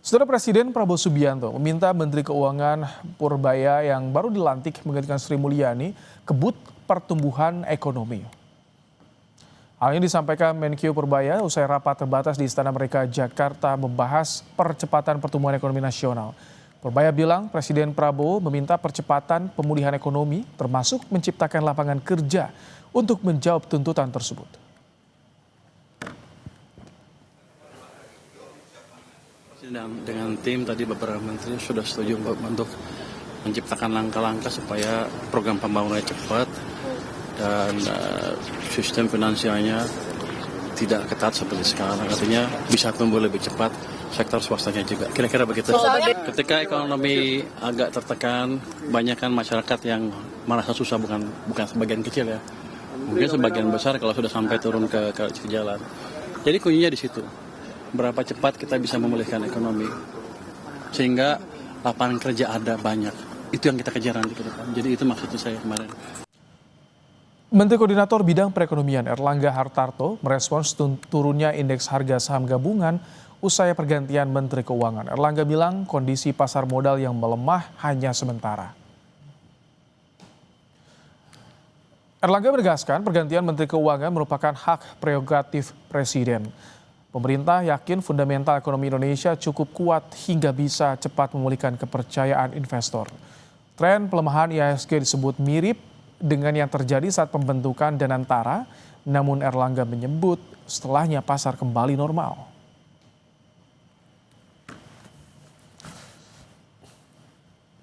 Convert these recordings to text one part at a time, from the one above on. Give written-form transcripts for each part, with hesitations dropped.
Saudara Presiden Prabowo Subianto meminta Menteri Keuangan Purbaya yang baru dilantik menggantikan Sri Mulyani kebut pertumbuhan ekonomi. Hal ini disampaikan Menkyu Purbaya usai rapat terbatas di Istana Merdeka Jakarta membahas percepatan pertumbuhan ekonomi nasional. Purbaya bilang Presiden Prabowo meminta percepatan pemulihan ekonomi termasuk menciptakan lapangan kerja untuk menjawab tuntutan tersebut. Dengan tim tadi beberapa menteri sudah setuju untuk menciptakan langkah-langkah supaya program pembangunan cepat dan sistem finansialnya tidak ketat seperti sekarang. Artinya bisa tumbuh lebih cepat, sektor swastanya juga. Kira-kira begitu. Ketika ekonomi agak tertekan, banyak kan masyarakat yang merasa susah, bukan sebagian kecil ya. Mungkin sebagian besar kalau sudah sampai turun ke jalan. Jadi kuncinya di situ. Berapa cepat kita bisa memulihkan ekonomi sehingga lapangan kerja ada banyak. Itu yang kita kejar nanti ke depan. Jadi itu maksud saya kemarin. Menteri Koordinator Bidang Perekonomian Erlangga Hartarto merespons turunnya indeks harga saham gabungan usai pergantian Menteri Keuangan. Erlangga bilang kondisi pasar modal yang melemah hanya sementara. Erlangga menegaskan pergantian Menteri Keuangan merupakan hak prerogatif Presiden. Pemerintah yakin fundamental ekonomi Indonesia cukup kuat hingga bisa cepat memulihkan kepercayaan investor. Tren pelemahan IHSG disebut mirip dengan yang terjadi saat pembentukan Danantara, namun Erlangga menyebut setelahnya pasar kembali normal.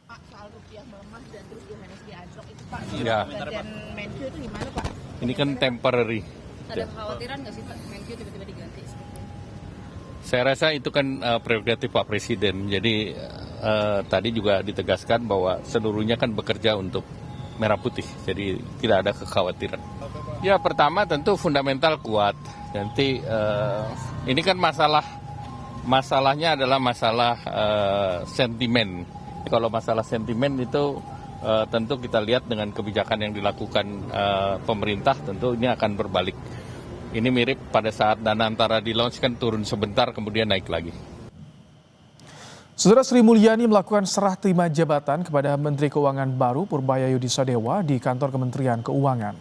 Pak, soal rupiah melemah dan terus IHSG anjlok itu Pak, ya. dan Menkyu itu gimana Pak? Ini kan temporary. Ada kekhawatiran nggak sih Pak Menkyu tiba-tiba diganti? Saya rasa itu kan prerogatif Pak Presiden. Jadi tadi juga ditegaskan bahwa seluruhnya kan bekerja untuk merah putih. Jadi tidak ada kekhawatiran. Ya pertama tentu fundamental kuat. Nanti ini kan masalahnya adalah masalah sentimen. Kalau masalah sentimen itu tentu kita lihat dengan kebijakan yang dilakukan pemerintah tentu ini akan berbalik. Ini mirip pada saat Danantara di launch kan turun sebentar kemudian naik lagi. Saudara Sri Mulyani melakukan serah terima jabatan kepada Menteri Keuangan baru Purbaya Yudisadewa di kantor Kementerian Keuangan.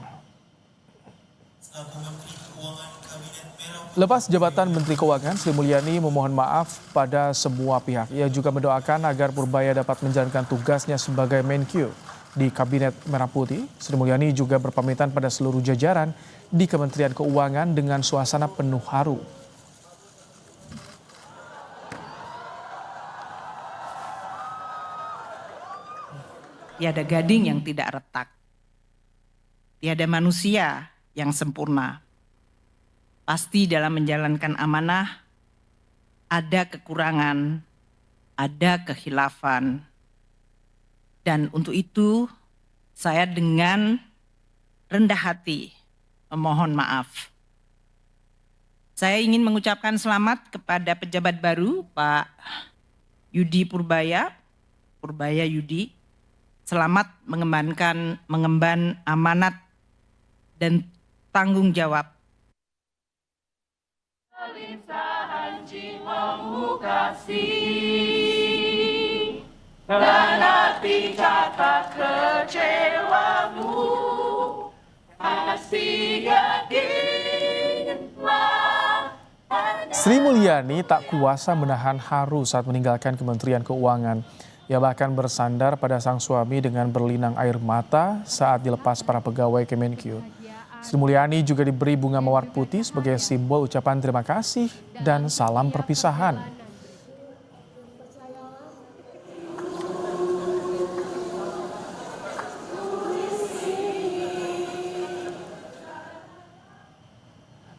Lepas jabatan Menteri Keuangan, Sri Mulyani memohon maaf pada semua pihak. Ia juga mendoakan agar Purbaya dapat menjalankan tugasnya sebagai Menkyu di Kabinet Merah Putih. Sri Mulyani juga berpamitan pada seluruh jajaran di Kementerian Keuangan dengan suasana penuh haru. Tiada gading yang tidak retak, tiada manusia yang sempurna. Pasti dalam menjalankan amanah ada kekurangan, ada kehilafan. Dan untuk itu saya dengan rendah hati memohon maaf. Saya ingin mengucapkan selamat kepada pejabat baru Pak Yudi Purbaya Yudi. Selamat mengemban amanat dan tanggung jawab. Dan hati catat kecewamu, pasti yakinlah. Sri Mulyani tak kuasa menahan haru saat meninggalkan Kementerian Keuangan. Ia bahkan bersandar pada sang suami dengan berlinang air mata saat dilepas para pegawai Kemenkyu. Sri Mulyani juga diberi bunga mawar putih sebagai simbol ucapan terima kasih dan salam perpisahan.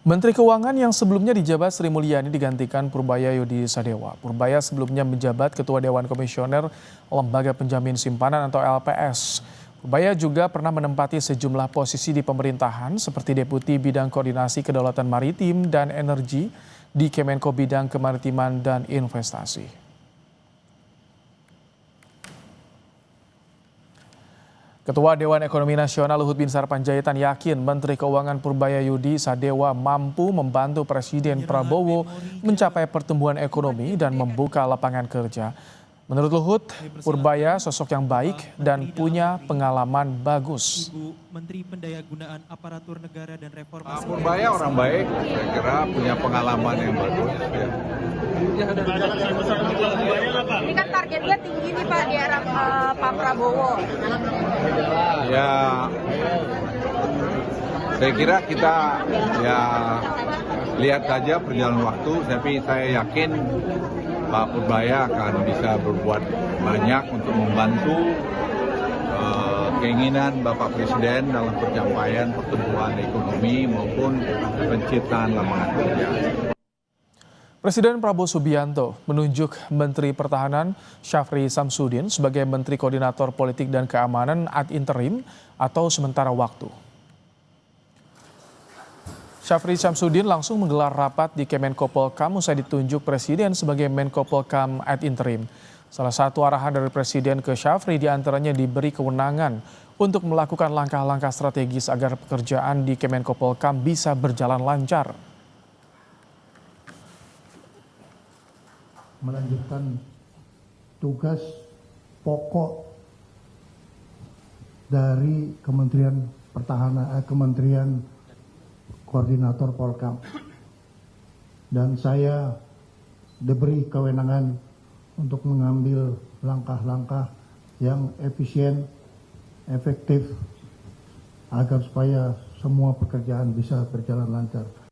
Menteri Keuangan yang sebelumnya dijabat Sri Mulyani digantikan Purbaya Yudisadewa. Purbaya sebelumnya menjabat Ketua Dewan Komisioner Lembaga Penjamin Simpanan atau LPS. Purbaya juga pernah menempati sejumlah posisi di pemerintahan seperti Deputi Bidang Koordinasi Kedaulatan Maritim dan Energi di Kemenko Bidang Kemaritiman dan Investasi. Ketua Dewan Ekonomi Nasional Luhut Binsar Panjaitan yakin Menteri Keuangan Purbayayudi Sadewa mampu membantu Presiden Prabowo mencapai pertumbuhan ekonomi dan membuka lapangan kerja. Menurut Luhut, Purbaya sosok yang baik dan punya pengalaman bagus. Ibu Menteri Pendayagunaan Aparatur Negara dan Reformasi. Purbaya orang baik, saya kira punya pengalaman yang bagus. Ini kan targetnya tinggi nih Pak di era Pak Prabowo. Ya, saya kira kita ya lihat saja perjalanan waktu, tapi saya yakin Pak Purbaya akan bisa berbuat banyak untuk membantu keinginan Bapak Presiden dalam pencapaian pertumbuhan ekonomi maupun penciptaan lapangan kerja. Presiden Prabowo Subianto menunjuk Menteri Pertahanan Syafri Samsudin sebagai Menteri Koordinator Politik dan Keamanan ad interim atau sementara waktu. Syafri Samsudin langsung menggelar rapat di Kemenko Polhukam usai ditunjuk Presiden sebagai Menko Polhukam ad interim. Salah satu arahan dari Presiden ke Syafri diantaranya diberi kewenangan untuk melakukan langkah-langkah strategis agar pekerjaan di Kemenko Polhukam bisa berjalan lancar. Melanjutkan tugas pokok dari Kementerian Pertahanan, Kementerian Koordinator Polhukam, dan saya diberi kewenangan untuk mengambil langkah-langkah yang efisien, efektif agar supaya semua pekerjaan bisa berjalan lancar.